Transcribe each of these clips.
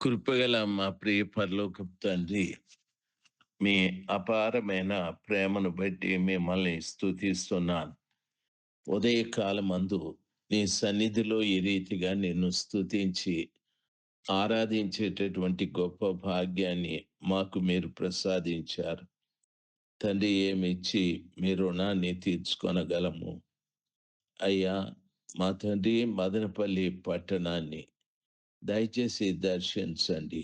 కృపగల మా ప్రియ పరలోకపు తండ్రి, మీ అపారమైన ప్రేమను బట్టి మిమ్మల్ని స్తుతిస్తున్నాను. ఉదయకాలమందు నీ సన్నిధిలో ఈ రీతిగా నిన్ను స్తుతించి ఆరాధించేటటువంటి గొప్ప భాగ్యాన్ని మాకు మీరు ప్రసాదించారు. తండ్రి, ఏమిచ్చి మీ రుణాన్ని తీర్చుకొనగలము? అయ్యా, మా తండ్రి, మదనపల్లి పట్టణాన్ని దయచేసి దర్శించండి.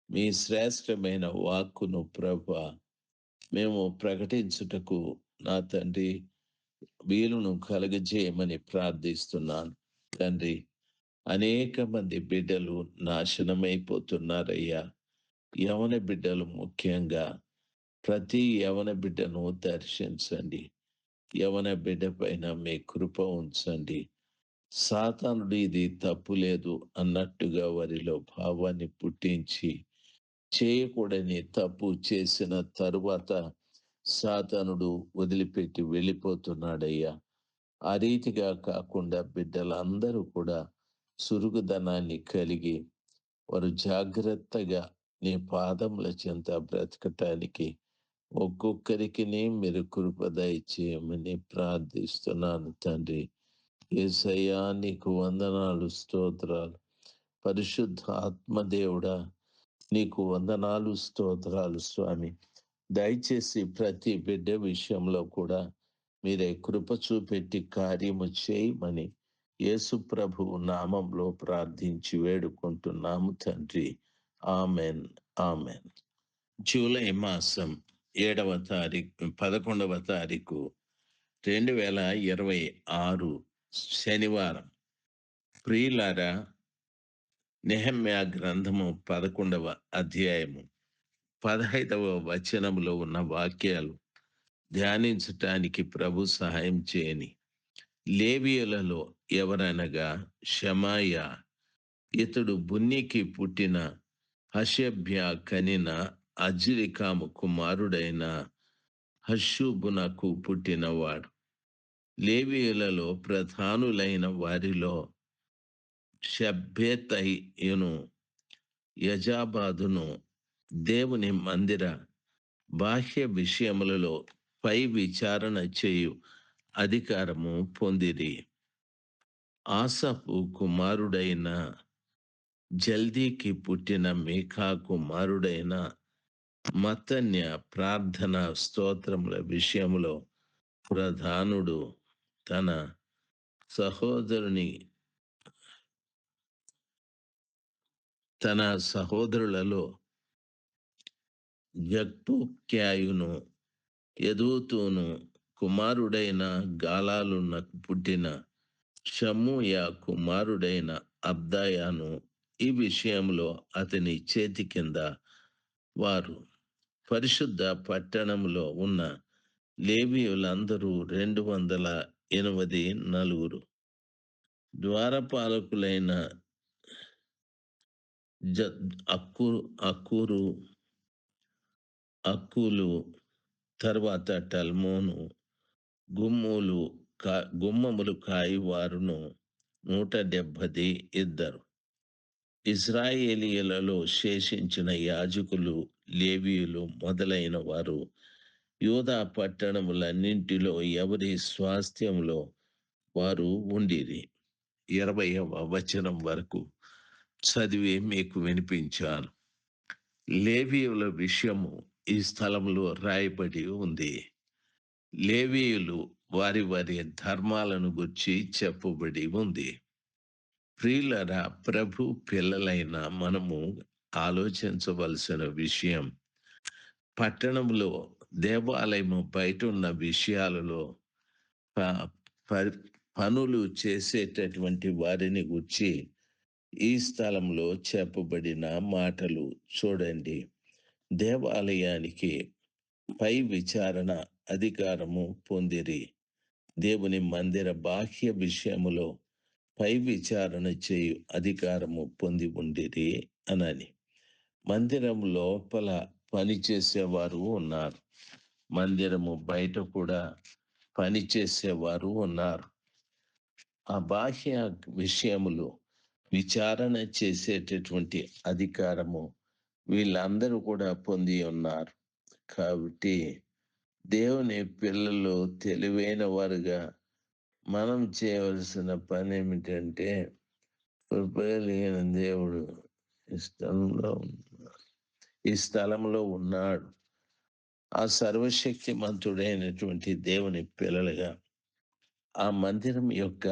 మీ శ్రేష్టమైన వాక్కును ప్రభువా మేము ప్రకటించుటకు నా తండ్రి వీలును కలుగజేయమని ప్రార్థిస్తున్నాను. తండ్రి, అనేక మంది బిడ్డలు నాశనమైపోతున్నారయ్యా. యవన బిడ్డలు ముఖ్యంగా. ప్రతి యవన బిడ్డను దర్శించండి. యవన బిడ్డ పైన మీ కృప ఉంచండి. సాతానుడు ఇది తప్పు లేదు అన్నట్టుగా వారిలో భావాన్ని పుట్టించి, చేయకూడని తప్పు చేసిన తరువాత సాతానుడు వదిలిపెట్టి వెళ్ళిపోతున్నాడయ్యా. ఆ రీతిగా కాకుండా బిడ్డలందరూ కూడా సురుగుదనాన్ని కలిగి వారు జాగ్రత్తగా నీ పాదముల చెంత బ్రతకటానికి ఒక్కొక్కరికి మీరు కృప దయచేయమని ప్రార్థిస్తున్నాను తండ్రి. యేసయ్యా, నీకు వందనాలు, స్తోత్రాలు. పరిశుద్ధ ఆత్మదేవుడా, నీకు వందనాలు, స్తోత్రాలు స్వామి. దయచేసి ప్రతి బిడ్డ విషయంలో కూడా మీరే కృప చూపెట్టి కార్యము చేయమని యేసు ప్రభువు నామంలో ప్రార్థించి వేడుకుంటున్నాము తండ్రి. Amen, amen. జూలై మాసం 11వ తారీఖు 2026 శనివారం. ప్రియులారా, నెహెమ్యా గ్రంథము 11వ అధ్యాయము 15వ వచనములో ఉన్న వాక్యాలు ధ్యానించటానికి ప్రభు సహాయం చేయని. లేవీయులలో ఎవరనగా షమాయా, ఇతడు బున్నీకి పుట్టిన హషబ్య కనిన అజ్రికాము కుమారుడైన హషూబునకు పుట్టినవాడు. లేవీయులలో ప్రధానులైన వారిలో షబ్బేతయును యజాబాదును దేవుని మందిర బాహ్య విషయములలో పై విచారణ చేయు అధికారము పొందిరి. ఆసఫు కుమారుడైన జల్దీకి పుట్టిన మీకా కుమారుడైన మత్తన్య ప్రార్థన స్తోత్రముల విషయములో ప్రధానుడు. తన సహోదరులలో జక్తుక్యాయును యదూతును కుమారుడైన గాలాలునకు పుట్టిన షమ్మూయ కుమారుడైన అబ్దాయాను ఈ విషయంలో అతని చేతి కింద వారు. పరిశుద్ధ పట్టణంలో ఉన్న లేవీయులందరూ 208 ద్వారపాలకులైన అక్కులు, తర్వాత టల్మోను, గుమ్మములు కాయివారును 172. ఇశ్రాయేలీయులలో శేషించిన యాజకులు, లేవీయులు మొదలైన వారు యూదా పట్టణములన్నింటిలో ఎవరి స్వాస్థ్యంలో వారు ఉండిరి. 20వ వచనం వరకు చదివి మీకు వినిపించాను. లేవీయుల విషయము ఈ స్థలంలో రాయబడి ఉంది. లేవీయులు వారి వారి ధర్మాలను గురించి చెప్పబడి ఉంది. ప్రియులరా, ప్రభు పిల్లలైన మనము ఆలోచించవలసిన విషయం, పట్టణంలో దేవాలయము బయట ఉన్న విషయాలలో పనులు చేసేటటువంటి వారిని గురించి ఈ స్థలంలో చెప్పబడిన మాటలు చూడండి. దేవాలయానికి పై విచారణ అధికారము పొందిరి. దేవుని మందిర బాహ్య విషయములో పై విచారణ చేయు అధికారము పొంది ఉండిరి అనని. మందిరం లోపల పనిచేసేవారు ఉన్నారు, మందిరము బయట కూడా పనిచేసేవారు ఉన్నారు. ఆ బాహ్య విషయములు విచారణ చేసేటటువంటి అధికారము వీళ్ళందరూ కూడా పొంది ఉన్నారు. కాబట్టి దేవుని పిల్లలు తెలివైన వారుగా మనం చేయవలసిన పనేమిటంటే, కృప కలిగిన దేవుడు ఈ ఈ స్థలంలో ఉన్నాడు. ఆ సర్వశక్తిమంతుడైనటువంటి దేవుని పిల్లలుగా ఆ మందిరం యొక్క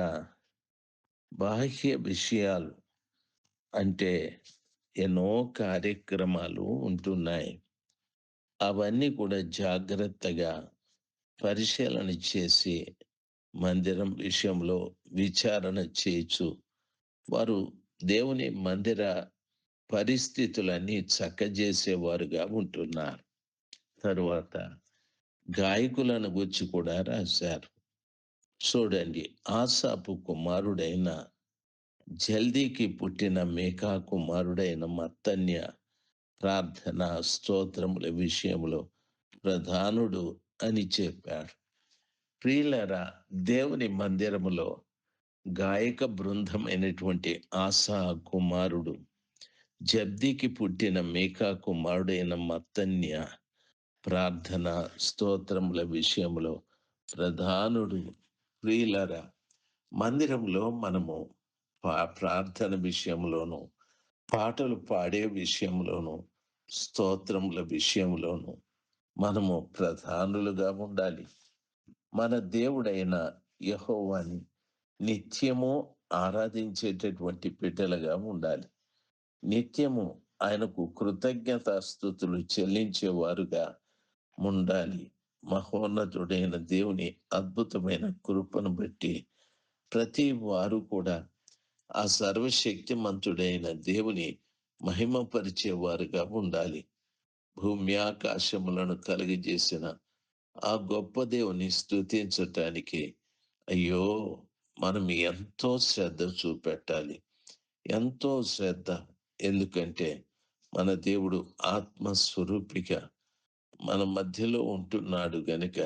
బాహ్య విషయాలు అంటే ఎన్నో కార్యక్రమాలు ఉంటున్నాయి. అవన్నీ కూడా జాగ్రత్తగా పరిశీలన చేసి మందిరం విషయంలో విచారణ చేయొచ్చు. వారు దేవుని మందిర పరిస్థితులన్నీ చక్కజేసేవారుగా ఉంటున్నారు. తరువాత గాయకులను గూర్చి కూడా రాశారు. చూడండి, ఆసాపు కుమారుడైన జల్దీకి పుట్టిన మీకా కుమారుడైన మత్తన్య ప్రార్థన స్తోత్రముల విషయంలో ప్రధానుడు అని చెప్పాడు. ప్రియులారా, దేవుని మందిరములో గాయక బృందమైనటువంటి ఆసా కుమారుడు జబ్దికి పుట్టిన మీకా కుమారుడైన మత్తన్య ప్రార్థన స్తోత్రముల విషయంలో ప్రధానుడు. ప్రియులారా, మందిరంలో మనము ప్రార్థన విషయంలోను, పాటలు పాడే విషయంలోను, స్తోత్రముల విషయంలోను మనము ప్రధానులుగా ఉండాలి. మన దేవుడైన యెహోవాని నిత్యము ఆరాధించేటటువంటి బిడ్డలుగా ఉండాలి. నిత్యము ఆయనకు కృతజ్ఞతాస్తుతులు చెల్లించేవారుగా ఉండాలి. మహోన్నతుడైన దేవుని అద్భుతమైన కృపను బట్టి ప్రతి వారు కూడా ఆ సర్వశక్తిమంతుడైన దేవుని మహిమపరిచేవారుగా ఉండాలి. భూమి ఆకాశములను కలిగజేసిన ఆ గొప్ప దేవుని స్తుతించటానికి అయ్యో! మనం ఎంతో శ్రద్ధ చూపెట్టాలి. ఎంతో శ్రద్ధ. ఎందుకంటే మన దేవుడు ఆత్మస్వరూపిగా మన మధ్యలో ఉంటున్నాడు గనుక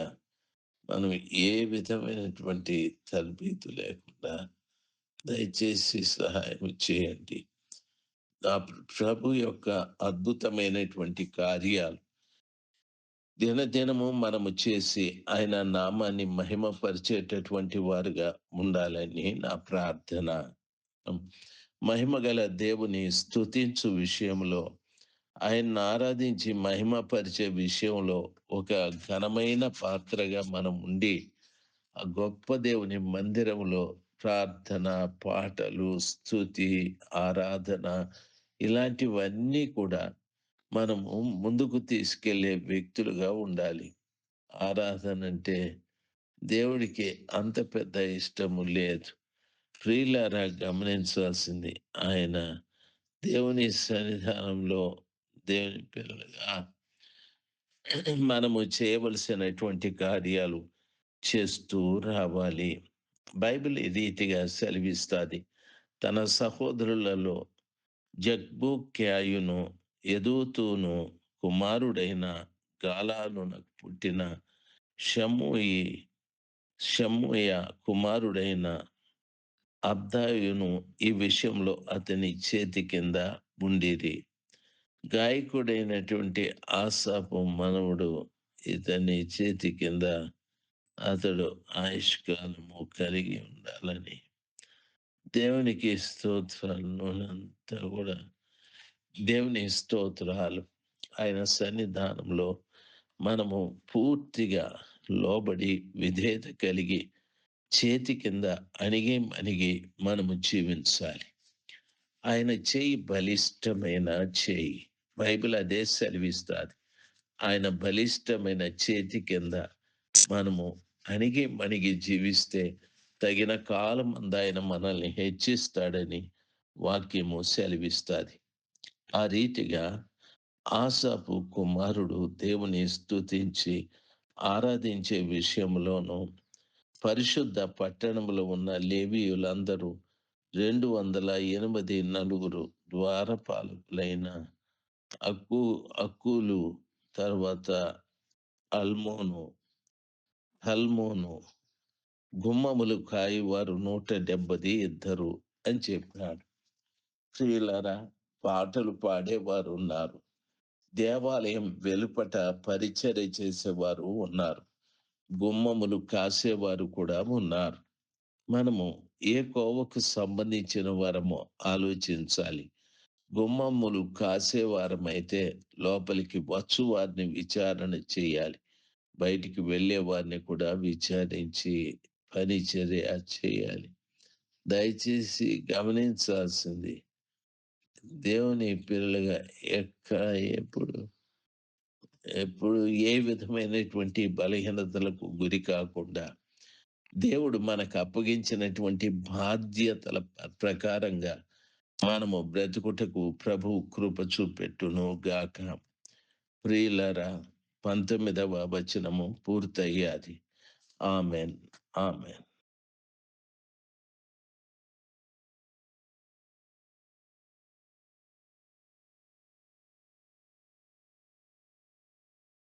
మనం ఏ విధమైనటువంటి తల్బీదు లేకుండా దయచేసి సహాయం చేయండి. ఆ ప్రభు యొక్క అద్భుతమైనటువంటి కార్యాలు దినదినము మనము చేసి ఆయన నామాన్ని మహిమపరిచేటటువంటి వారుగా ఉండాలని నా ప్రార్థన. హ్మ్. మహిమగల దేవుని స్తుతించు విషయంలో, ఆయన్ని ఆరాధించి మహిమపరిచే విషయంలో ఒక ఘనమైన పాత్రగా మనం ఉండి, ఆ గొప్ప దేవుని మందిరంలో ప్రార్థన, పాటలు, స్తుతి, ఆరాధన ఇలాంటివన్నీ కూడా మనము ముందుకు తీసుకెళ్ళే వ్యక్తులుగా ఉండాలి. ఆరాధన అంటే దేవుడికి అంత పెద్ద ఇష్టము లేదు. ప్రియులారా, గమనించాల్సింది ఆయన దేవుని సన్నిధానంలో దేవుని పిల్లలుగా మనము చేయవలసినటువంటి కార్యాలు చేస్తూ రావాలి. బైబిల్ ఈ రీతిగా సెలవిస్తాది. తన సహోదరులలో జగ్బూక్యాయును ఎదూతును కుమారుడైన గాలాలునకు పుట్టిన షమ్మూయి షమ్మూయ కుమారుడైన అబ్దాయును ఈ విషయంలో అతని చేతి కింద ఉండిరి. గాయకుడైనటువంటి ఆసాపు మనవడు ఇతని చేతి కింద అతడు ఆయుష్కాలము కలిగి ఉండాలని దేవునికి స్తోత్రాలు. అంతా కూడా దేవుని స్తోత్రాలు. ఆయన సన్నిధానంలో మనము పూర్తిగా లోబడి విధేయత కలిగి చేతి కింద అణిగి మణిగి మనము జీవించాలి. ఆయన చేయి బలిష్టమైన చేయి. బైబిల్ అదే సెలవిస్తాది. ఆయన బలిష్టమైన చేతి కింద మనము అణిగి మణిగి జీవిస్తే తగిన కాలం ఆయన మనల్ని హెచ్చిస్తాడని వాక్యము సెలవిస్తాది. ఆ రీతిగా ఆసాపు కుమారుడు దేవుని స్తుతించి ఆరాధించే విషయంలోను పరిశుద్ధ పట్టణంలో ఉన్న లేవీయులందరూ 208 నలుగురు ద్వారపాలకులైన అక్కూలు, తర్వాత అల్మోను, హల్మోను, గుమ్మములు కాయువారు 172 అని చెప్పాడు. ప్రియులారా, పాటలు పాడేవారున్నారు. దేవాలయం వెలుపట పరిచర్య చేసేవారు ఉన్నారు. గుమ్మములు కాసేవారు కూడా ఉన్నారు. మనము ఏ కోవకు సంబంధించిన వారమో ఆలోచించాలి. గుమ్మములు కాసేవారమైతే లోపలికి వచ్చు వారిని విచారణ చేయాలి. బయటికి వెళ్ళే వారిని కూడా విచారించి పరిచర్య చేయాలి. దయచేసి గమనించాల్సింది దేవుని పిల్లలుగా ఎక్కడ ఎప్పుడు ఎప్పుడు ఏ విధమైనటువంటి బలహీనతలకు గురి కాకుండా దేవుడు మనకు అప్పగించినటువంటి బాధ్యతల ప్రకారంగా మనము బ్రతుకుటకు ప్రభు కృప చూపెట్టును గాక. ప్రియులరా, 19వ వచనము పూర్తయ్యాది. ఆమెన్. ఆమెన్.